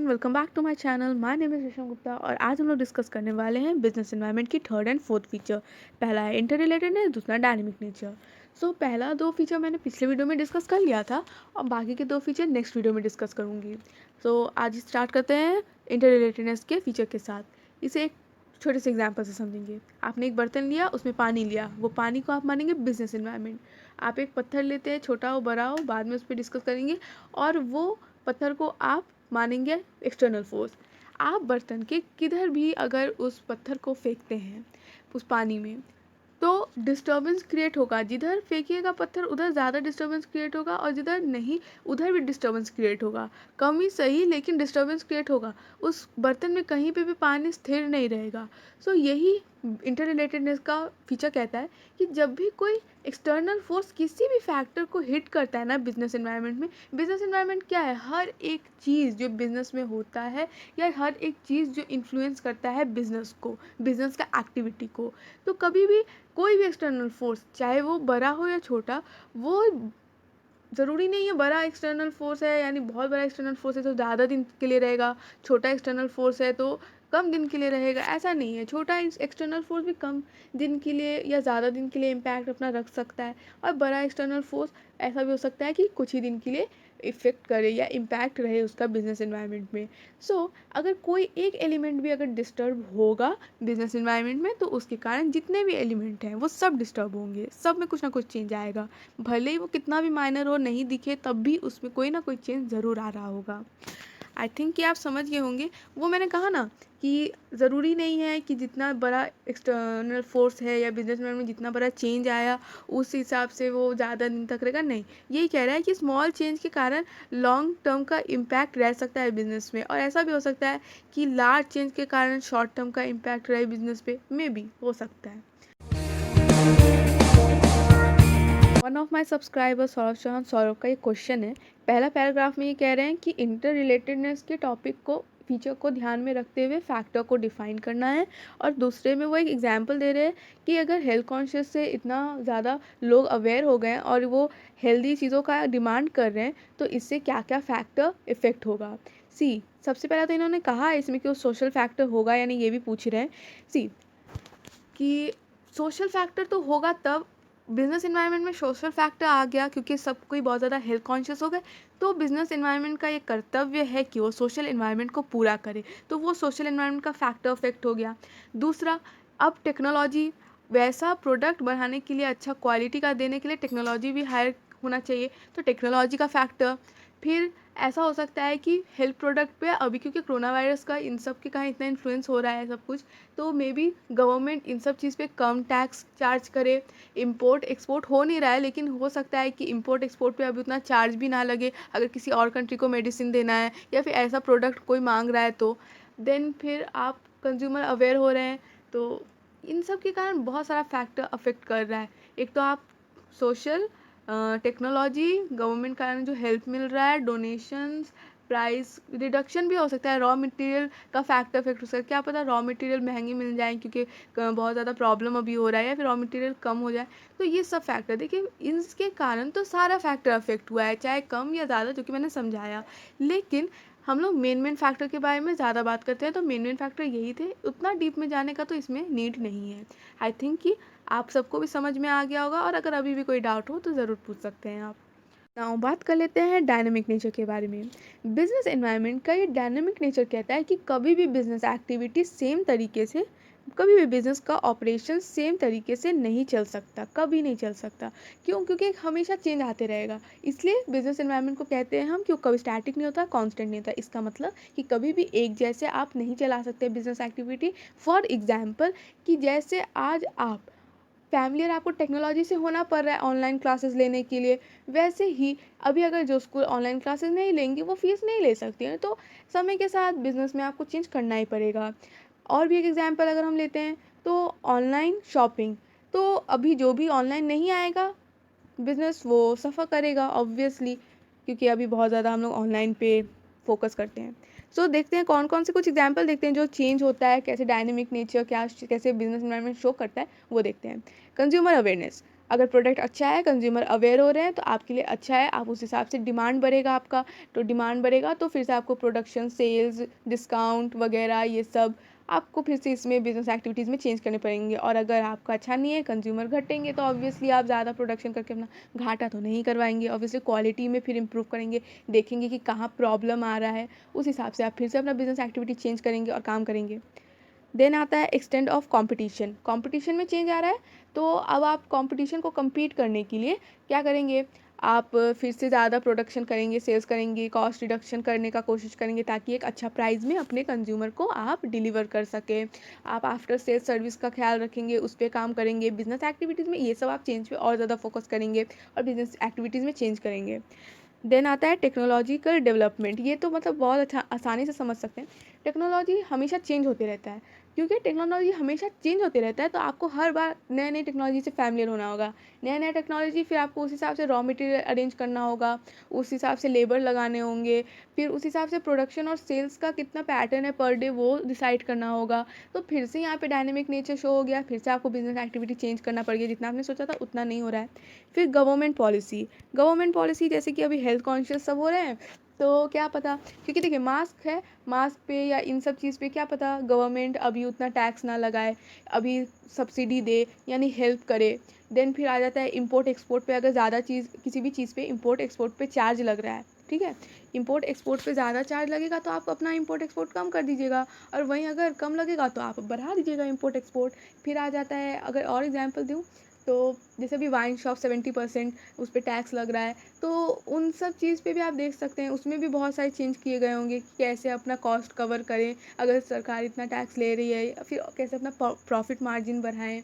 Welcome back to my channel. My name is Rishabh Gupta और आज हम लोग डिस्कस करने वाले हैं बिजनेस एनवायरनमेंट की थर्ड एंड फोर्थ फीचर। पहला है इंटर रिलेटेडनेस, दूसरा डायनेमिक नेचर। सो पहला दो फीचर मैंने पिछले वीडियो में डिस्कस कर लिया था और बाकी के दो फीचर नेक्स्ट वीडियो में डिस्कस करूँगी। सो आज स्टार्ट करते हैं इंटर रिलेटेडनेस के फीचर के साथ। इसे एक छोटे से एग्जाम्पल से समझेंगे। आपने एक बर्तन लिया, उसमें पानी लिया, वो पानी को आप मानेंगे बिजनेस एनवायरनमेंट। आप एक पत्थर लेते हैं, छोटा हो बड़ा हो, बाद में उस पर डिस्कस करेंगे, और वो पत्थर को आप मानेंगे एक्सटर्नल फोर्स। आप बर्तन के किधर भी अगर उस पत्थर को फेंकते हैं उस पानी में, तो डिस्टर्बेंस क्रिएट होगा। जिधर फेंकिएगा पत्थर उधर ज़्यादा डिस्टर्बेंस क्रिएट होगा, और जिधर नहीं उधर भी डिस्टर्बेंस क्रिएट होगा। कम ही सही, लेकिन डिस्टर्बेंस क्रिएट होगा। उस बर्तन में कहीं पे भी पानी स्थिर नहीं रहेगा। सो यही इंटर रिलेटेडनेस का फीचर कहता है कि जब भी कोई एक्सटर्नल फोर्स किसी भी फैक्टर को हिट करता है ना बिजनेस एनवायरनमेंट में। बिजनेस एनवायरनमेंट क्या है? हर एक चीज़ जो बिजनेस में होता है, या हर एक चीज़ जो इन्फ्लुएंस करता है बिजनेस को, बिजनेस का एक्टिविटी को। तो कभी भी कोई भी एक्सटर्नल फोर्स, चाहे वो बड़ा हो या छोटा, वो ज़रूरी नहीं है बड़ा एक्सटर्नल फोर्स है यानी बहुत बड़ा एक्सटर्नल फोर्स है तो ज़्यादा दिन के लिए रहेगा, छोटा एक्सटर्नल फोर्स है तो कम दिन के लिए रहेगा। ऐसा नहीं है। छोटा एक्सटर्नल फोर्स भी कम दिन के लिए या ज़्यादा दिन के लिए इम्पैक्ट अपना रख सकता है, और बड़ा एक्सटर्नल फोर्स ऐसा भी हो सकता है कि कुछ ही दिन के लिए इफ़ेक्ट करे या इम्पैक्ट रहे उसका बिजनेस एनवायरनमेंट में। अगर कोई एक एलिमेंट भी अगर डिस्टर्ब होगा बिजनेस एनवायरनमेंट में, तो उसके कारण जितने भी एलिमेंट हैं वो सब डिस्टर्ब होंगे, सब में कुछ ना कुछ चेंज आएगा। भले ही वो कितना भी माइनर हो, नहीं दिखे, तब भी उसमें कोई ना कोई चेंज ज़रूर आ रहा होगा। आई थिंक कि आप समझ गए होंगे। वो मैंने कहा ना कि ज़रूरी नहीं है कि जितना बड़ा एक्सटर्नल फोर्स है या बिजनेस में जितना बड़ा चेंज आया उस हिसाब से वो ज़्यादा दिन तक रहेगा। नहीं, यही कह रहा है कि स्मॉल चेंज के कारण लॉन्ग टर्म का इम्पैक्ट रह सकता है बिजनेस में, और ऐसा भी हो सकता है कि लार्ज चेंज के कारण शॉर्ट टर्म का इम्पैक्ट रहे बिजनेस पे, में भी हो सकता है। One of my subscriber Saurabh Chauhan, Saurabh का ये क्वेश्चन है। पहला पैराग्राफ में ये कह रहे हैं कि इंटर रिलेटेडनेस के टॉपिक को, फीचर को ध्यान में रखते हुए फैक्टर को डिफाइन करना है। और दूसरे में वो एक एग्जांपल दे रहे हैं कि अगर हेल्थ कॉन्शियस से इतना ज़्यादा लोग अवेयर हो गए हैं और वो हेल्दी चीज़ों का डिमांड कर रहे हैं, तो इससे क्या क्या फैक्टर इफेक्ट होगा। सबसे पहला तो इन्होंने कहा है इसमें कि वो सोशल फैक्टर होगा, यानी ये भी पूछ रहे हैं कि सोशल फैक्टर तो होगा तब बिजनेस इन्वायरमेंट में सोशल फैक्टर आ गया, क्योंकि सब कोई बहुत ज़्यादा हेल्थ कॉन्शियस हो गए। तो बिजनेस इन्वायरमेंट का ये कर्तव्य है कि वो सोशल इन्वायरमेंट को पूरा करे, तो वो सोशल इन्वायरमेंट का फैक्टर इफेक्ट हो गया। दूसरा, अब टेक्नोलॉजी, वैसा प्रोडक्ट बढ़ाने के लिए, अच्छा क्वालिटी का देने के लिए टेक्नोलॉजी भी हायर होना चाहिए, तो टेक्नोलॉजी का फैक्टर। फिर ऐसा हो सकता है कि हेल्थ प्रोडक्ट पे अभी, क्योंकि कोरोना वायरस का इन सब के कारण इतना इन्फ्लुएंस हो रहा है सब कुछ, तो मे बी गवर्नमेंट इन सब चीज़ पे कम टैक्स चार्ज करे। इंपोर्ट एक्सपोर्ट हो नहीं रहा है, लेकिन हो सकता है कि इंपोर्ट एक्सपोर्ट पे अभी उतना चार्ज भी ना लगे अगर किसी और कंट्री को मेडिसिन देना है या फिर ऐसा प्रोडक्ट कोई मांग रहा है तो। देन फिर आप कंज्यूमर अवेयर हो रहे हैं, तो इन सब के कारण बहुत सारा फैक्टर अफेक्ट कर रहा है। एक तो आप सोशल, टेक्नोलॉजी, गवर्नमेंट के कारण जो हेल्प मिल रहा है, डोनेशंस, प्राइस रिडक्शन भी हो सकता है, रॉ मटेरियल का फैक्टर इफेक्ट हो सकता है। क्या पता रॉ मटेरियल महंगी मिल जाए क्योंकि बहुत ज़्यादा प्रॉब्लम अभी हो रहा है, या फिर रॉ मटेरियल कम हो जाए। तो ये सब फैक्टर देखिए, इसके कारण तो सारा फैक्टर अफेक्ट हुआ है, चाहे कम या ज़्यादा, जो कि मैंने समझाया। लेकिन हम लोग मेन फैक्टर के बारे में ज़्यादा बात करते हैं, तो मेन फैक्टर यही थे। उतना डीप में जाने का तो इसमें नीड नहीं है। आई थिंक कि आप सबको भी समझ में आ गया होगा, और अगर अभी भी कोई डाउट हो तो ज़रूर पूछ सकते हैं आप। नाउ बात कर लेते हैं डायनेमिक नेचर के बारे में। बिजनेस एनवायरनमेंट का ये डायनेमिक नेचर कहता है कि कभी भी बिजनेस एक्टिविटी सेम तरीके से, कभी भी बिजनेस का ऑपरेशन सेम तरीके से नहीं चल सकता, कभी नहीं चल सकता। क्यों? क्योंकि हमेशा चेंज आते रहेगा। इसलिए बिजनेस एनवायरनमेंट को कहते हैं हम कि वो कभी स्टैटिक नहीं होता, कांस्टेंट नहीं होता। इसका मतलब कि कभी भी एक जैसे आप नहीं चला सकते बिजनेस एक्टिविटी। फॉर एग्जाम्पल, कि जैसे आज आप फैमिलियर, आपको टेक्नोलॉजी से होना पड़ रहा है ऑनलाइन क्लासेस लेने के लिए, वैसे ही अभी अगर जो स्कूल ऑनलाइन क्लासेस नहीं लेंगे वो फीस नहीं ले सकती हैं, तो समय के साथ बिजनेस में आपको चेंज करना ही पड़ेगा। और भी एक एग्जांपल अगर हम लेते हैं, तो ऑनलाइन शॉपिंग, तो अभी जो भी ऑनलाइन नहीं आएगा बिजनेस, वो सफ़र करेगा ऑब्वियसली, क्योंकि अभी बहुत ज़्यादा हम लोग ऑनलाइन पे फोकस करते हैं। देखते हैं कौन कौन से कुछ एग्जांपल देखते हैं जो चेंज होता है, कैसे डायनेमिक नेचर, क्या कैसे बिजनेस एनवायरनमेंट शो करता है, वो देखते हैं। कंज्यूमर अवेयरनेस, अगर प्रोडक्ट अच्छा है, कंज्यूमर अवेयर हो रहे हैं तो आपके लिए अच्छा है, आप उस हिसाब से डिमांड बढ़ेगा आपका, तो डिमांड बढ़ेगा तो फिर से आपको प्रोडक्शन, सेल्स, डिस्काउंट वगैरह ये सब आपको फिर से इसमें बिजनेस एक्टिविटीज़ में चेंज करने पड़ेंगे। और अगर आपका अच्छा नहीं है, कंज्यूमर घटेंगे, तो ऑब्वियसली आप ज़्यादा प्रोडक्शन करके अपना घाटा तो नहीं करवाएंगे। ऑब्वियसली क्वालिटी में फिर इंप्रूव करेंगे, देखेंगे कि कहाँ प्रॉब्लम आ रहा है, उस हिसाब से आप फिर से अपना बिजनेस एक्टिविटी चेंज करेंगे और काम करेंगे। देन आता है एक्सटेंड ऑफ कंपटीशन। कंपटीशन में चेंज आ रहा है, तो अब आप कंपटीशन को compete करने के लिए क्या करेंगे, आप फिर से ज़्यादा प्रोडक्शन करेंगे, सेल्स करेंगे, कॉस्ट रिडक्शन करने का कोशिश करेंगे ताकि एक अच्छा प्राइस में अपने कंज्यूमर को आप डिलीवर कर सकें। आप आफ्टर सेल्स सर्विस का ख्याल रखेंगे, उस पर काम करेंगे। बिजनेस एक्टिविटीज़ में ये सब आप चेंज पे और ज़्यादा फोकस करेंगे और बिजनेस एक्टिविटीज़ में चेंज करेंगे। देन आता है टेक्नोलॉजिकल डेवलपमेंट। ये तो मतलब बहुत अच्छा आसानी से समझ सकते हैं। टेक्नोलॉजी हमेशा चेंज होते रहता है, क्योंकि टेक्नोलॉजी हमेशा चेंज होते रहता है तो आपको हर बार नए नई टेक्नोलॉजी से फैमिलियर होना होगा। नया नया टेक्नोलॉजी, फिर आपको उस हिसाब से रॉ मटेरियल अरेंज करना होगा, उस हिसाब से लेबर लगाने होंगे, फिर उस हिसाब से प्रोडक्शन और सेल्स का कितना पैटर्न है पर डे वो डिसाइड करना होगा। तो फिर से यहाँ पे डायनेमिक नेचर शो हो गया, फिर से आपको बिजनेस एक्टिविटी चेंज करना पड़ गया, जितना आपने सोचा था उतना नहीं हो रहा है। फिर गवर्नमेंट पॉलिसी जैसे कि अभी हेल्थ कॉन्शियस सब हो रहे हैं, तो क्या पता, क्योंकि देखिए मास्क है, मास्क पे या इन सब चीज़ पे क्या पता गवर्नमेंट अभी उतना टैक्स ना लगाए, अभी सब्सिडी दे यानी हेल्प करे। देन फिर आ जाता है इंपोर्ट एक्सपोर्ट पे, अगर ज़्यादा चीज़ किसी भी चीज़ पे इंपोर्ट एक्सपोर्ट पे चार्ज लग रहा है, ठीक है, इंपोर्ट एक्सपोर्ट पे ज़्यादा चार्ज लगेगा तो आप अपना इंपोर्ट एक्सपोर्ट कम कर दीजिएगा, और वहीं अगर कम लगेगा तो आप बढ़ा दीजिएगा इंपोर्ट एक्सपोर्ट। फिर आ जाता है, अगर और एग्जांपल दूँ तो जैसे अभी वाइन शॉप 70% उस पर टैक्स लग रहा है, तो उन सब चीज़ पे भी आप देख सकते हैं, उसमें भी बहुत सारे चेंज किए गए होंगे कि कैसे अपना कॉस्ट कवर करें अगर सरकार इतना टैक्स ले रही है, या फिर कैसे अपना प्रॉफिट मार्जिन बढ़ाएं।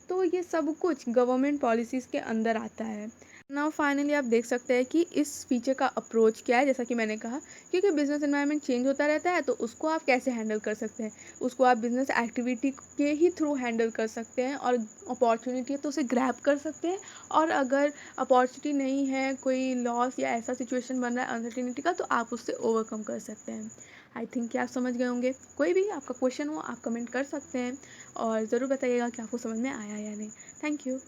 तो ये सब कुछ गवर्नमेंट पॉलिसीज़ के अंदर आता है। नाउ फाइनली आप देख सकते हैं कि इस फीचर का अप्रोच क्या है, जैसा कि मैंने कहा, क्योंकि बिजनेस एनवायरनमेंट चेंज होता रहता है तो उसको आप कैसे हैंडल कर सकते हैं, उसको आप बिजनेस एक्टिविटी के ही थ्रू हैंडल कर सकते हैं, और अपॉर्चुनिटी है तो उसे ग्रैब कर सकते हैं, और अगर अपॉर्चुनिटी नहीं है, कोई लॉस या ऐसा सिचुएशन बन रहा है अनसर्टिनिटी का, तो आप उससे ओवरकम कर सकते हैं। आई थिंक कि आप समझ गए होंगे। कोई भी आपका क्वेश्चन हो आप कमेंट कर सकते हैं, और ज़रूर बताइएगा कि आपको समझ में आया या नहीं। Thank you.